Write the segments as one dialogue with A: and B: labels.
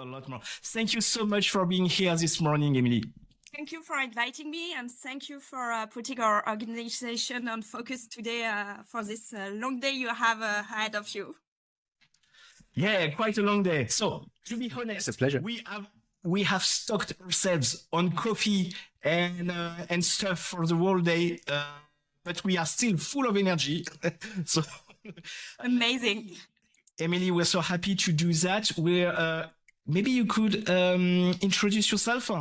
A: a lot more. Thank you so much for being here this morning, Emily.
B: Thank you for inviting me, and thank you for putting our organization on focus today for this long day you have ahead of you.
A: Yeah, quite a long day. So, to be honest,
C: it's a pleasure.
A: We have stocked ourselves on coffee and stuff for the whole day, but we are still full of energy. So
B: amazing,
A: Emily, we're so happy to do that. Maybe you could introduce yourself.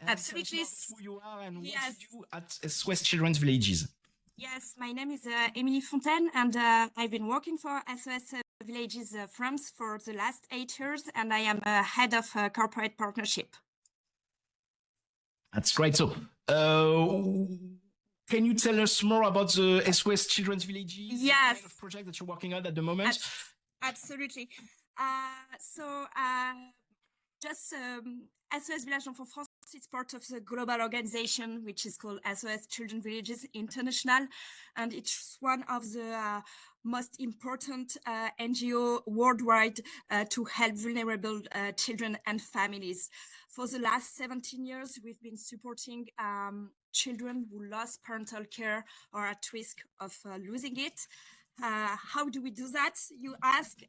B: Absolutely.
A: Who you are and what you do at SOS Children's Villages.
B: Yes, my name is Émilie Fontaine, and I've been working for SOS Villages France for the last 8 years, and I am head of corporate partnership.
A: That's great. So, can you tell us more about the SOS Children's Villages?
B: Yes.
A: The kind of project that you're working on at the moment?
B: Absolutely. Just SOS Village Enfants France is part of the global organization, which is called SOS Children's Villages International. And it's one of the most important NGO worldwide to help vulnerable children and families. For the last 17 years, we've been supporting children who lost parental care or are at risk of losing it. How do we do that? You ask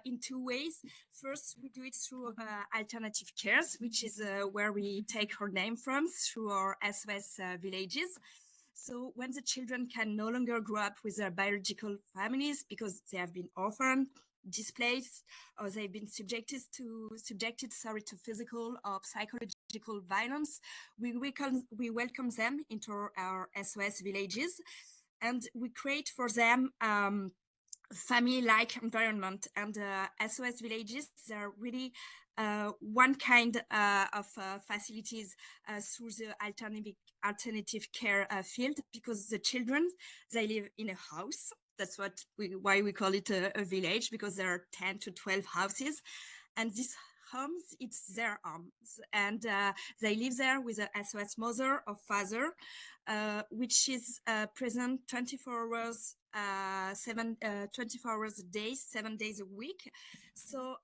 B: in 2 ways. First, we do it through alternative cares, which is where we take our name from, through our SOS villages. So when the children can no longer grow up with their biological families because they have been orphaned, displaced, or they've been subjected to physical or psychological violence, we welcome them into our SOS villages. And we create for them family-like environment. And SOS villages are really one kind of facilities through the alternative care field, because the children, they live in a house. That's why we call it a village, because there are 10 to 12 houses. And these homes, it's their homes, and they live there with a SOS mother or father, which is present 24 hours, 24 hours a day, 7 days a week. So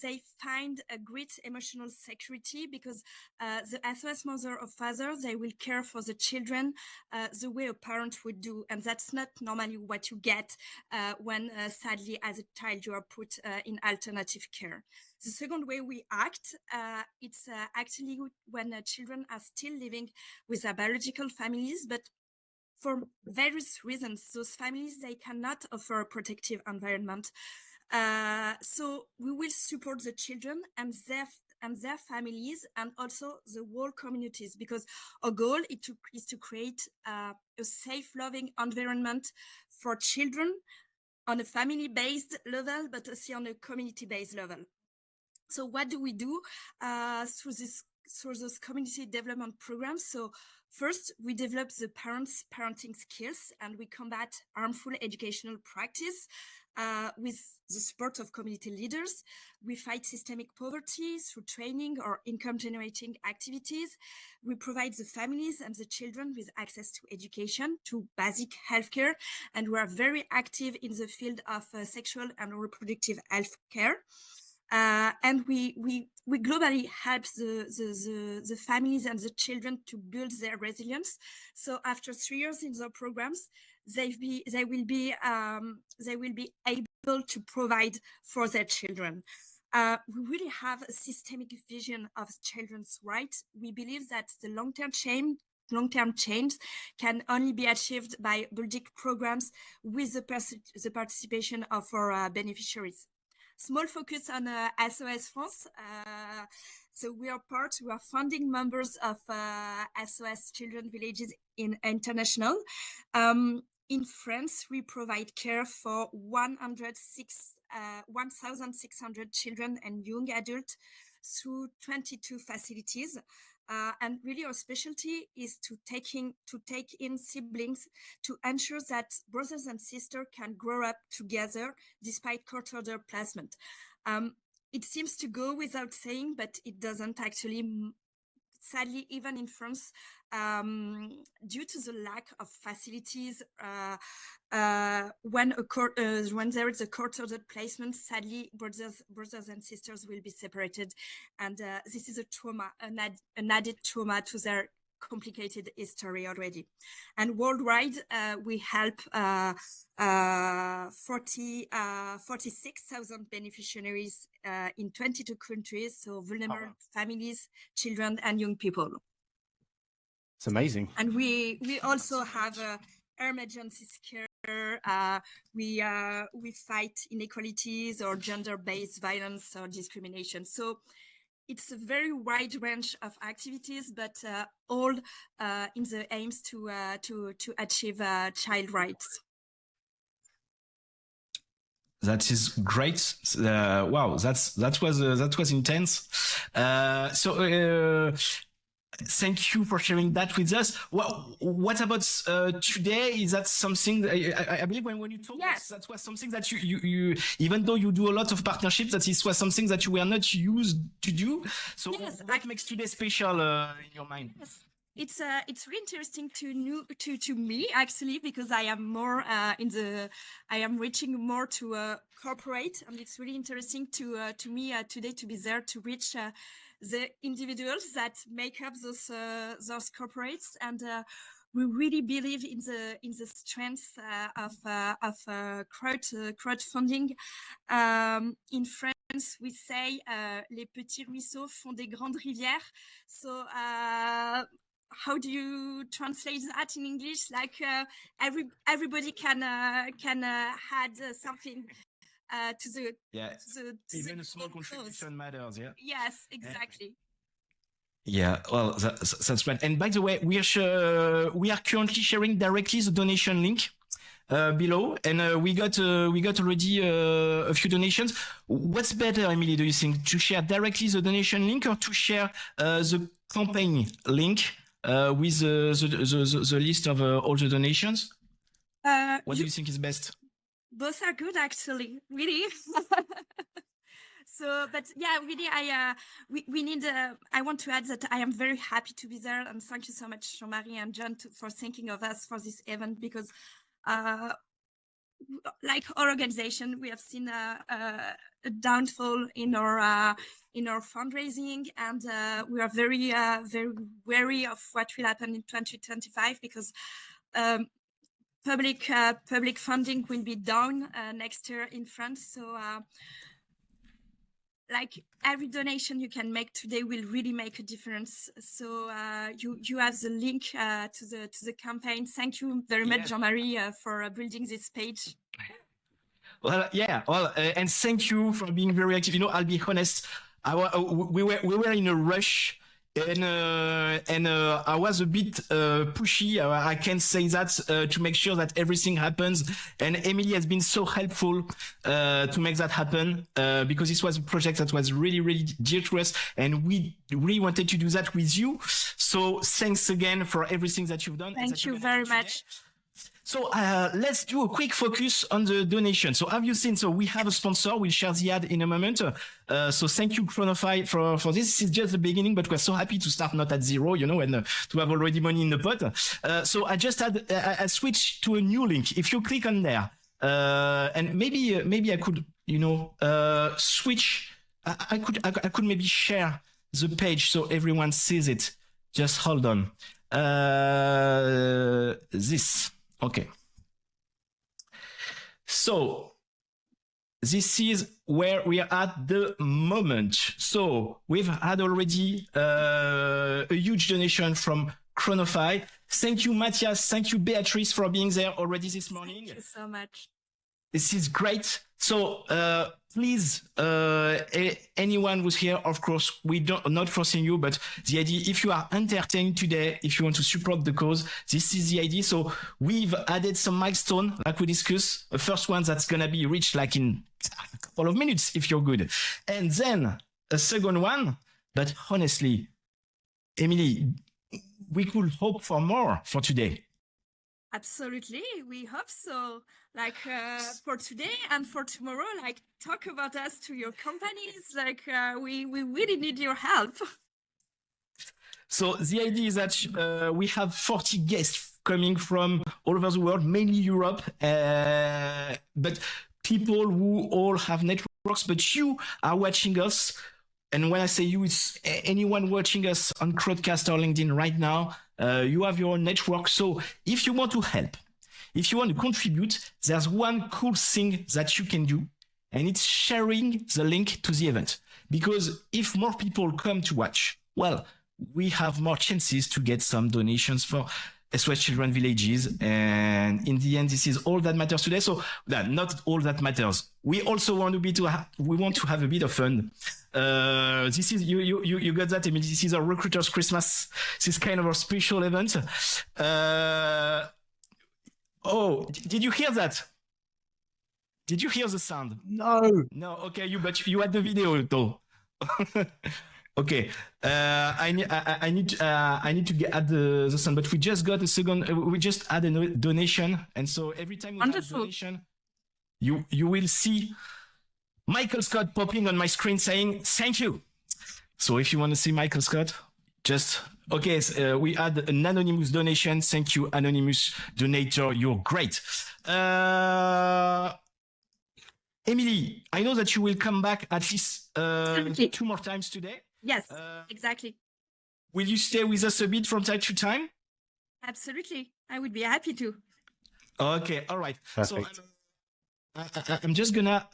B: they find a great emotional security, because the SOS mother or father, they will care for the children the way a parent would do. And that's not normally what you get when sadly as a child you are put in alternative care. The second way we act, it's actually when children are still living with their biological families, but for various reasons, those families, they cannot offer a protective environment. So we will support the children and their families, and also the whole communities, because our goal is to create a safe, loving environment for children on a family-based level, but also on a community-based level. So what do we do through those community development programs? So first, we develop the parenting skills, and we combat harmful educational practice with the support of community leaders. We fight systemic poverty through training or income-generating activities. We provide the families and the children with access to education, to basic healthcare, and we are very active in the field of sexual and reproductive health care. And we globally help the families and the children to build their resilience. So after 3 years in the programs, they will be able to provide for their children. We really have a systemic vision of children's rights. We believe that the long-term change can only be achieved by building programs with the participation of our beneficiaries. Small focus on SOS France. So we are founding members of SOS Children Villages International. In France, we provide care for 1,600 children and young adults through 22 facilities. And really our specialty is to take in siblings, to ensure that brothers and sisters can grow up together despite court-order placement. It seems to go without saying, but it doesn't actually. sadly, even in France, due to the lack of facilities, when there is a court-ordered placement, sadly, brothers and sisters will be separated, and this is a trauma, an added trauma to their complicated history already. And worldwide, we help 46,000 beneficiaries in 22 countries, so vulnerable families, children, and young people.
A: It's amazing.
B: And we also have emergency care. We fight inequalities or gender-based violence or discrimination. So it's a very wide range of activities, but all in the aims to achieve child rights.
A: That is great. Wow, that was intense. Thank you for sharing that with us. Well, what about today? Is that something I believe when you talk,
B: yes,
A: that was something that you even though you do a lot of partnerships, that this was something that you were not used to do. So
B: yes,
A: what makes today special in your mind?
B: Yes. It's really interesting to me actually, because I am more I am reaching more to corporate, and it's really interesting to me today to be there to reach the individuals that make up those corporates, and we really believe in the strength of crowdfunding. In France, we say les petits ruisseaux font des grandes rivières. So how do you translate that in English? Like everybody can add something to the
A: even a small contribution matters. Yeah.
B: Yes, exactly.
A: Yeah, well, that's great. And by the way, we are currently sharing directly the donation link below, and we got already a few donations. What's better, Emily? Do you think, to share directly the donation link, or to share the campaign link with the list of all the donations? What do you think is best?
B: Both are good, actually. Really. So, but yeah, really, we need. I want to add that I am very happy to be there, and thank you so much, Jean-Marie and John, for thinking of us for this event, because, like our organization, we have seen a downfall in our fundraising, and we are very wary of what will happen in 2025, because public funding will be down next year in France. So. Like every donation you can make today will really make a difference. So you have the link to the campaign. Thank you very much, Jean-Marie, for building this page.
A: Well, yeah. Well, and thank you for being very active. You know, I'll be honest. We were in a rush. And I was a bit pushy. I can say that to make sure that everything happens. And Emily has been so helpful to make that happen, because this was a project that was really, really dear to us, and we really wanted to do that with you. So thanks again for everything that you've done.
B: Thank you very much.
A: So let's do a quick focus on the donation. So have you seen? So we have a sponsor. We'll share the ad in a moment. So thank you, Chronify, for this. This is just the beginning, but we're so happy to start not at zero, you know, and to have already money in the pot. So I just had I switched to a new link. If you click on there, and maybe I could, you know, switch. I could maybe share the page so everyone sees it. Just hold on. This. Okay. So this is where we are at the moment. So we've had already a huge donation from Chronify. Thank you, Matthias. Thank you, Beatrice, for being there already this morning.
B: Thank you so much.
A: This is great. So please, anyone who's here, of course, not forcing you, but the idea, if you are entertained today, if you want to support the cause, this is the idea. So we've added some milestone, like we discussed. The first one that's gonna be reached like in a couple of minutes, if you're good. And then a second one, but honestly, Emily, we could hope for more for today.
B: Absolutely, we hope so. Like for today and for tomorrow, like talk about us to your companies. Like we really need your help.
A: So the idea is that we have 40 guests coming from all over the world, mainly Europe, but people who all have networks, but you are watching us. And when I say you, it's anyone watching us on Crowdcast or LinkedIn right now. You have your own network. So if you want to help, if you want to contribute, there's one cool thing that you can do, and it's sharing the link to the event. Because if more people come to watch, well, we have more chances to get some donations for SOS Children Villages. And in the end, this is all that matters today. So not all that matters. We also want we want to have a bit of fun. This is, you got that, Emily. This is our Recruiters Christmas. This is kind of a special event. Oh, did you hear that? Did you hear the sound?
C: No.
A: No. Okay, but you had the video though. Okay. I need to add the sound, but we just got a second. We just add a donation, and so every time we have a donation, you will see Michael Scott popping on my screen saying thank you. So if you want to see Michael Scott, just okay. We add an anonymous donation. Thank you, anonymous donator. You're great. Emily, I know that you will come back at least 2 more times today.
B: Yes, exactly.
A: Will you stay with us a bit from time to time?
B: Absolutely. I would be happy to.
A: Okay, all right.
C: Perfect.
A: So I'm just gonna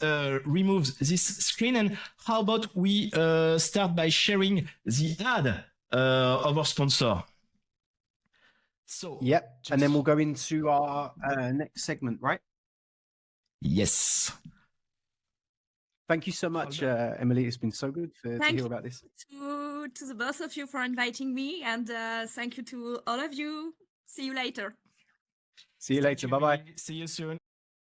A: remove this screen, and how about we start by sharing the ad of our sponsor? So
C: Yep. And then we'll go into our next segment, right?
A: Yes.
C: Thank you so much, Emily. It's been so good to hear about this.
B: To the both of you for inviting me, and thank you to all of you. See you later.
C: See you later. Bye-bye.
A: See you soon.